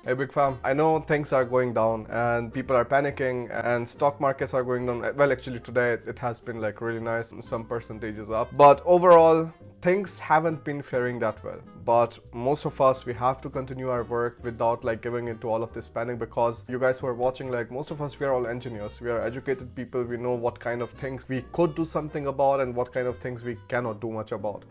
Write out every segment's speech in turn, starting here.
Hey Big Fam, I know things are going down and people are panicking and stock markets are going down. Well, actually today it has been like really nice, some percentages up. But overall, things haven't been faring that well. But most of us, we have to continue our work without like giving into all of this panic, because you guys who are watching, like most of us, we are all engineers. We are educated people. We know what kind of things we could do something about and what kind of things we cannot do much about.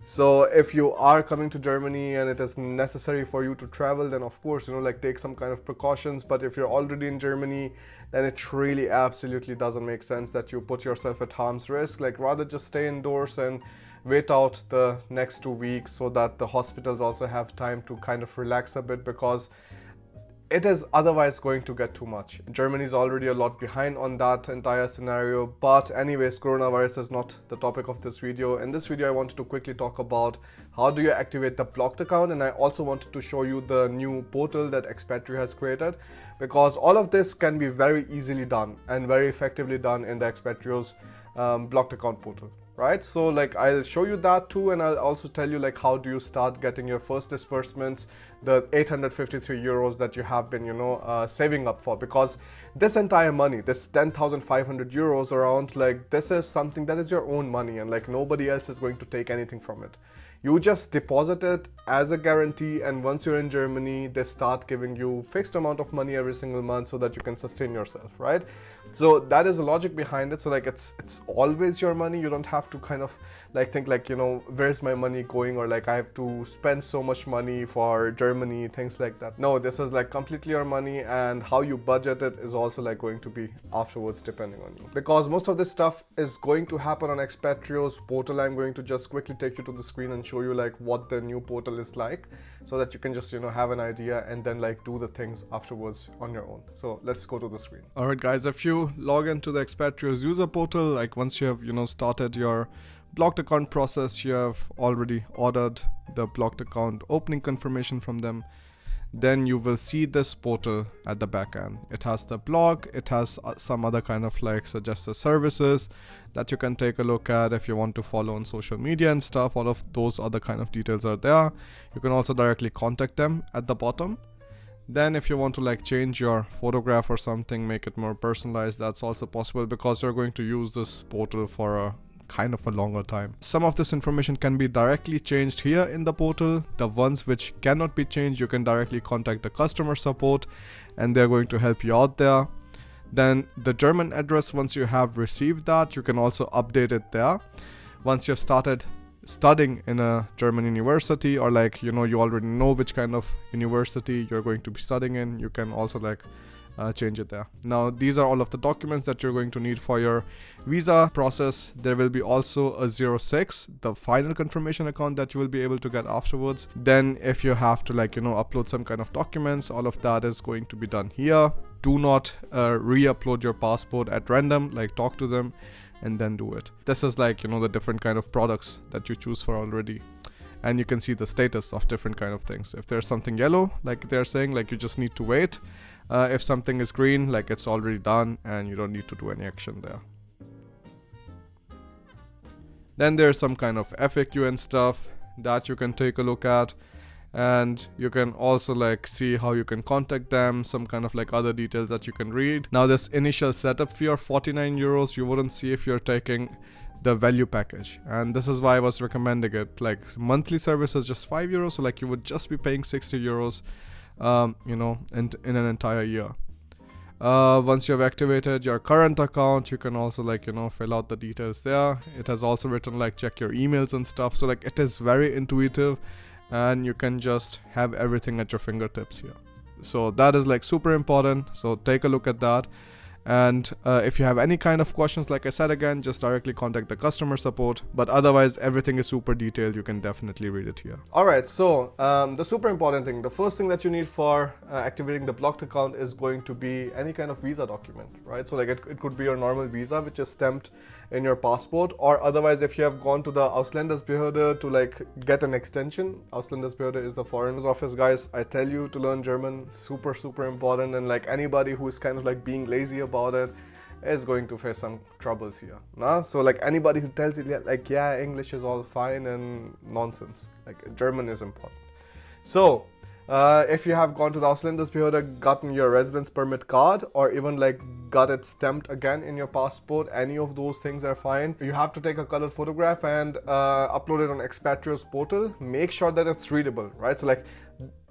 So if you are coming to Germany and it is necessary for you to travel, then of course, like take some kind of precautions. But if you're already in Germany, then it really absolutely doesn't make sense that you put yourself at harm's risk. Like rather just stay indoors and wait out the next 2 weeks so that the hospitals also have time to kind of relax a bit, because it is otherwise going to get too much. Germany is already a lot behind on that entire scenario. But anyways, coronavirus is not the topic of this video. In this video, I wanted to quickly talk about how do you activate the blocked account, and I also wanted to show you the new portal that Expatrio has created, because all of this can be very easily done and very effectively done in the Expatrio's blocked account portal. Right, so like I'll show you that too, and I'll also tell you like how do you start getting your first disbursements, the 853 euros that you have been saving up for. Because this entire money, this 10,500 euros around, like this is something that is your own money, and like nobody else is going to take anything from it. You just deposit it as a guarantee, and once you're in Germany, they start giving you fixed amount of money every single month so that you can sustain yourself, right? So that is the logic behind it. So like it's always your money. You don't have to kind of like think like, where's my money going, or like I have to spend so much money for Germany, things like that. No, this is like completely your money, and how you budget it is also like going to be afterwards depending on you. Because most of this stuff is going to happen on Expatrio's portal. I'm going to just quickly take you to the screen and show you like what the new portal is like, so that you can just have an idea and then like do the things afterwards on your own. So let's go to the screen. All right guys, if you log into the Expatrio's user portal, like once you have started your blocked account process, you have already ordered the blocked account opening confirmation from them, then you will see this portal at the back end. It has the blog, it has some other kind of like suggested services that you can take a look at if you want to follow on social media and stuff. All of those other kind of details are there. You can also directly contact them at the bottom. Then if you want to like change your photograph or something, make it more personalized, that's also possible, because you're going to use this portal for a kind of a longer time. Some of this information can be directly changed here in the portal. The ones which cannot be changed, you can directly contact the customer support and they're going to help you out there. Then the German address, once you have received that, you can also update it there. Once you've started studying in a German university, or like you already know which kind of university you're going to be studying in, you can also like change it there. Now these are all of the documents that you're going to need for your visa process. There will be also a 06, the final confirmation account that you will be able to get afterwards. Then if you have to like upload some kind of documents, all of that is going to be done here. Do not re-upload your passport at random, like talk to them and then do it. This is like the different kind of products that you choose for already, and you can see the status of different kind of things. If there's something yellow, like they're saying, like you just need to wait. If something is green, like it's already done and you don't need to do any action there. Then there's some kind of FAQ and stuff that you can take a look at, and you can also like see how you can contact them, some kind of like other details that you can read. Now this initial setup fee of 49 euros you wouldn't see if you're taking the value package, and this is why I was recommending it. Like monthly service is just 5 euros, so like you would just be paying 60 euros in an entire year. Once you have activated your current account, you can also like fill out the details there. It has also written like check your emails and stuff, so like it is very intuitive and you can just have everything at your fingertips here. So that is like super important, so take a look at that. And if you have any kind of questions, like I said again, just directly contact the customer support. But otherwise, everything is super detailed. You can definitely read it here. All right, so the super important thing, the first thing that you need for activating the blocked account is going to be any kind of visa document, right? So like it could be your normal visa, which is stamped in your passport, or otherwise if you have gone to the Ausländersbehörde to like get an extension. Ausländersbehörde is the foreigners office, guys. I tell you, to learn German, super important, and like anybody who is kind of like being lazy about it is going to face some troubles here. Nah? So like anybody who tells you like yeah, English is all fine and nonsense, like German is important. So If you have gone to the Ausländersbehörde, gotten your residence permit card, or even like got it stamped again in your passport, any of those things are fine. You have to take a colored photograph and upload it on Expatrios portal. Make sure that it's readable, right? So like,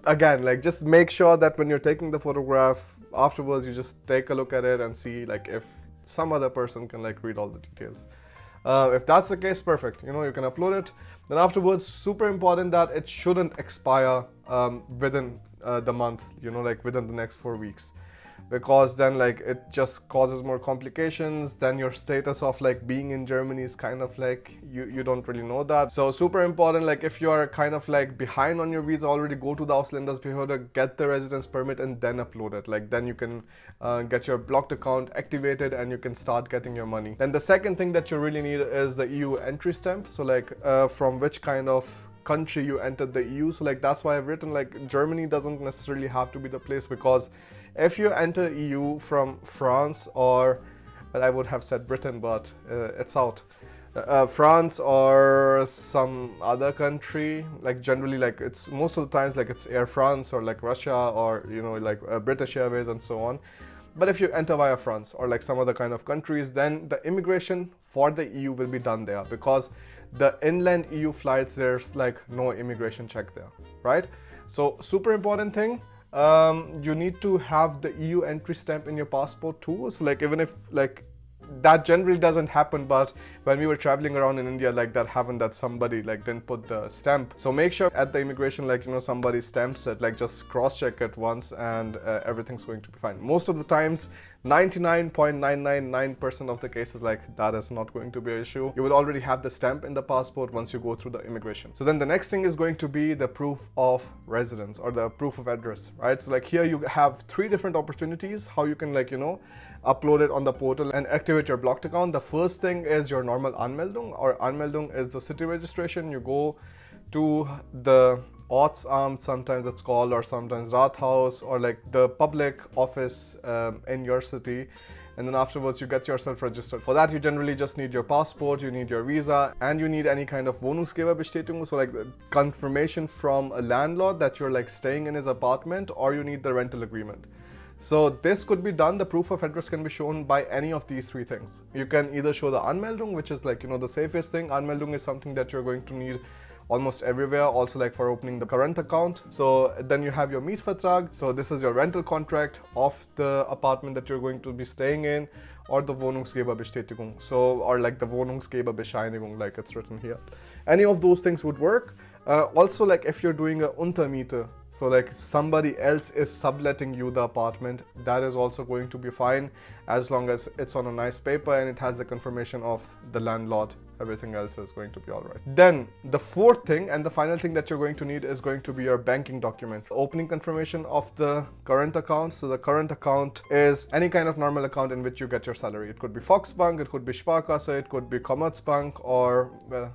again, like just make sure that when you're taking the photograph, afterwards you just take a look at it and see like if some other person can like read all the details. If that's the case, perfect. You know, you can upload it. Then afterwards, super important that it shouldn't expire within the month, you know, like within the next 4 weeks. Because then like it just causes more complications. Then your status of like being in Germany is kind of like you don't really know that. So super important, like if you are kind of like behind on your visa already, go to the Ausländersbehörde, get the residence permit and then upload it. Like then you can get your blocked account activated and you can start getting your money. Then the second thing that you really need is the EU entry stamp. So like from which kind of country you entered the EU. So like that's why I've written like Germany doesn't necessarily have to be the place, because if you enter EU from France or, well, I would have said Britain, but it's out. France or some other country, like generally like it's most of the times like it's Air France or like Russia or, you know, like British Airways and so on. But if you enter via France or like some other kind of countries, then the immigration for the EU will be done there, because the inland EU flights, there's like no immigration check there, right? So super important thing, you need to have the EU entry stamp in your passport too. So like even if like that generally doesn't happen, but when we were traveling around in India, like that happened, that somebody like didn't put the stamp. So make sure at the immigration, like, you know, somebody stamps it, like just cross check it once and everything's going to be fine. Most of the times, 99.999% of the cases, like that is not going to be an issue. You will already have the stamp in the passport once you go through the immigration. So then the next thing is going to be the proof of residence or the proof of address, right? So like here you have 3 different opportunities how you can, like, you know, upload it on the portal and activate your blocked account. The first thing is your normal Anmeldung, or Anmeldung is the city registration. You go to the Ortsamt, sometimes it's called, or sometimes Rathaus, or like the public office in your city, and then afterwards you get yourself registered. For that you generally just need your passport, you need your visa, and you need any kind of Wohnungsgeberbestätigung, so like confirmation from a landlord that you're like staying in his apartment, or you need the rental agreement. So this could be done, the proof of address can be shown by any of these 3 things. You can either show the Anmeldung, which is like, you know, the safest thing. Anmeldung is something that you're going to need almost everywhere, also like for opening the current account. So then you have your Mietvertrag, so this is your rental contract of the apartment that you're going to be staying in, or the Wohnungsgeberbestätigung, so, or like the Wohnungsgeberbescheinigung, like it's written here. Any of those things would work. Also, like if you're doing a Untermiete, so like somebody else is subletting you the apartment, that is also going to be fine, as long as it's on a nice paper and it has the confirmation of the landlord. Everything else is going to be all right. Then the 4th thing and the final thing that you're going to need is going to be your banking document. Opening confirmation of the current account. So the current account is any kind of normal account in which you get your salary. It could be Volksbank, it could be Sparkasse, it could be Commerzbank, or, well,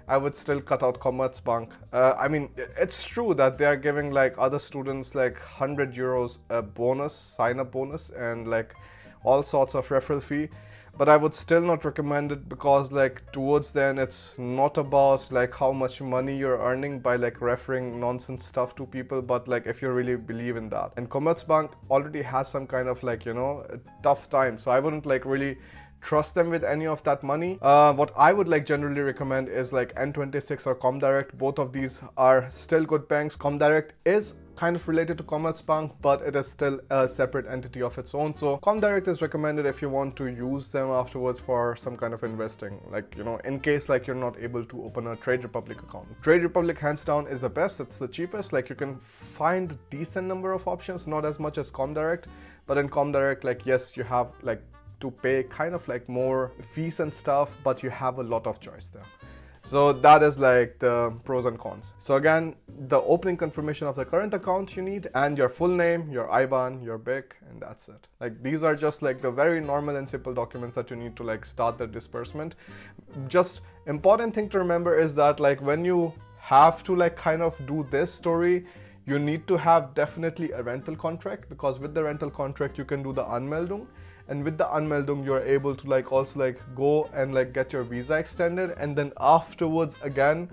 I would still cut out Commerzbank. I mean, it's true that they are giving like other students like 100 euros a bonus, sign-up bonus, and like all sorts of referral fee. But I would still not recommend it, because like towards then it's not about like how much money you're earning by like referring nonsense stuff to people, but like if you really believe in that. And Commerzbank already has some kind of like, you know, a tough time. So I wouldn't like really trust them with any of that money. What I would like generally recommend is like N26 or Comdirect. Both of these are still good banks. Comdirect is kind of related to Commerzbank, but it is still a separate entity of its own. So Comdirect is recommended if you want to use them afterwards for some kind of investing, like, you know, in case like you're not able to open a Trade Republic account. Trade Republic hands down is the best. It's the cheapest. Like you can find decent number of options, not as much as Comdirect, but in Comdirect, like, yes, you have like to pay kind of like more fees and stuff, but you have a lot of choice there. So that is like the pros and cons. So again, the opening confirmation of the current account you need, and your full name, your IBAN, your BIC, and that's it. Like these are just like the very normal and simple documents that you need to like start the disbursement. Just important thing to remember is that like when you have to like kind of do this story, you need to have definitely a rental contract, because with the rental contract you can do the Anmeldung, and with the Anmeldung you're able to like also like go and like get your visa extended, and then afterwards again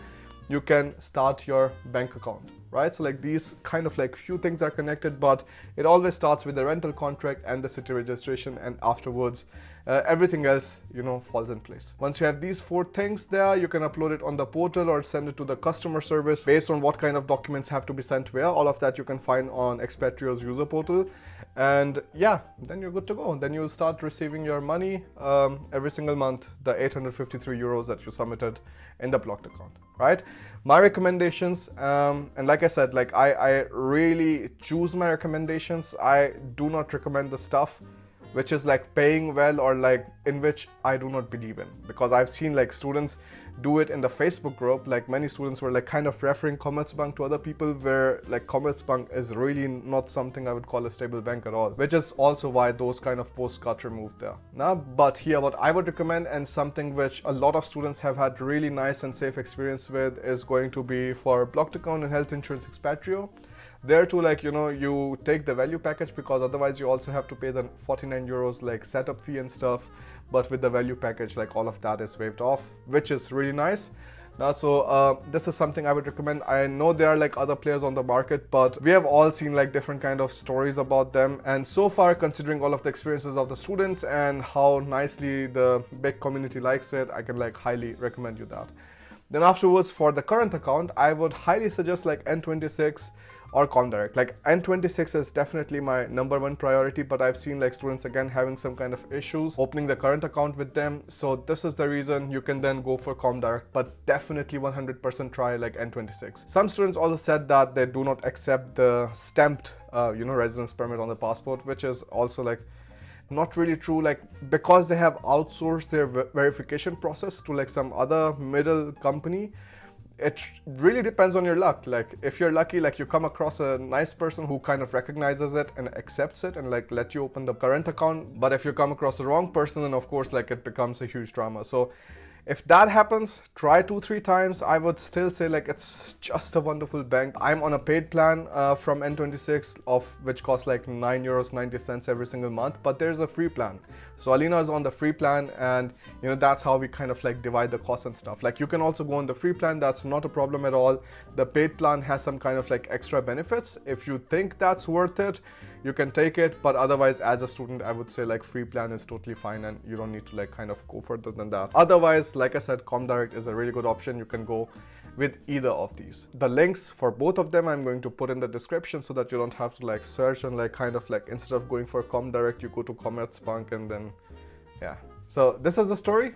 you can start your bank account. right? So like these kind of like few things are connected, but it always starts with the rental contract and the city registration, and afterwards everything else, you know, falls in place. Once you have these 4 things there, you can upload it on the portal or send it to the customer service based on what kind of documents have to be sent where. All of that you can find on Expatrio's user portal, and yeah, then you're good to go. Then you start receiving your money every single month, the 853 euros that you submitted in the blocked account, right? My recommendations, and like I said, like I really choose my recommendations. I do not recommend the stuff which is like paying well or like in which I do not believe in, because I've seen like students do it in the Facebook group. Like many students were like kind of referring Commerzbank to other people, where like Commerzbank is really not something I would call a stable bank at all, which is also why those kind of posts got removed there. Now, but here what I would recommend, and something which a lot of students have had really nice and safe experience with, is going to be for blocked account and health insurance Expatrio. There too, like, you know, you take the value package, because otherwise you also have to pay the 49 euros like setup fee and stuff. But with the value package, like all of that is waived off, which is really nice. Now, so this is something I would recommend. I know there are like other players on the market, but we have all seen like different kind of stories about them. And so far, considering all of the experiences of the students and how nicely the big community likes it, I can like highly recommend you that. Then afterwards, for the current account, I would highly suggest like N26 or Comdirect. Like N26 is definitely my #1 priority, but I've seen like students again having some kind of issues opening the current account with them. So this is the reason you can then go for Comdirect, but definitely 100% try like N26. Some students also said that they do not accept the stamped, you know, residence permit on the passport, which is also like not really true, like because they have outsourced their verification process to like some other middle company. It really depends on your luck. Like if you're lucky, like you come across a nice person who kind of recognizes it and accepts it and like let you open the current account. But if you come across the wrong person, then of course like it becomes a huge drama. So if that happens, try 2-3 times. I would still say like it's just a wonderful bank. I'm on a paid plan from N26, of which costs like 9 euros 90 cents every single month, but there's a free plan. So Alina is on the free plan, and you know, that's how we kind of like divide the costs and stuff. Like you can also go on the free plan, that's not a problem at all. The paid plan has some kind of like extra benefits. If you think that's worth it, you can take it, but otherwise as a student I would say like free plan is totally fine, and you don't need to like kind of go further than that. Otherwise, like I said, Comdirect is a really good option. You can go with either of these. The links for both of them I'm going to put in the description, so that you don't have to like search and like kind of like, instead of going for Comdirect, you go to Commerzbank, and then yeah. So this is the story.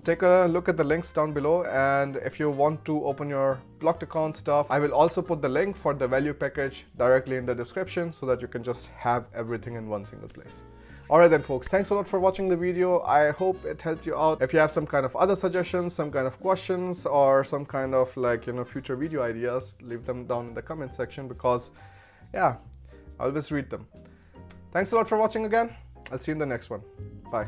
Take a look at the links down below, and if you want to open your blocked account stuff, I will also put the link for the value package directly in the description, so that you can just have everything in one single place. Alright then folks, thanks a lot for watching the video. I hope it helped you out. If you have some kind of other suggestions, some kind of questions, or some kind of like, you know, future video ideas, leave them down in the comment section, because yeah, I always read them. Thanks a lot for watching again. I'll see you in the next one. Bye.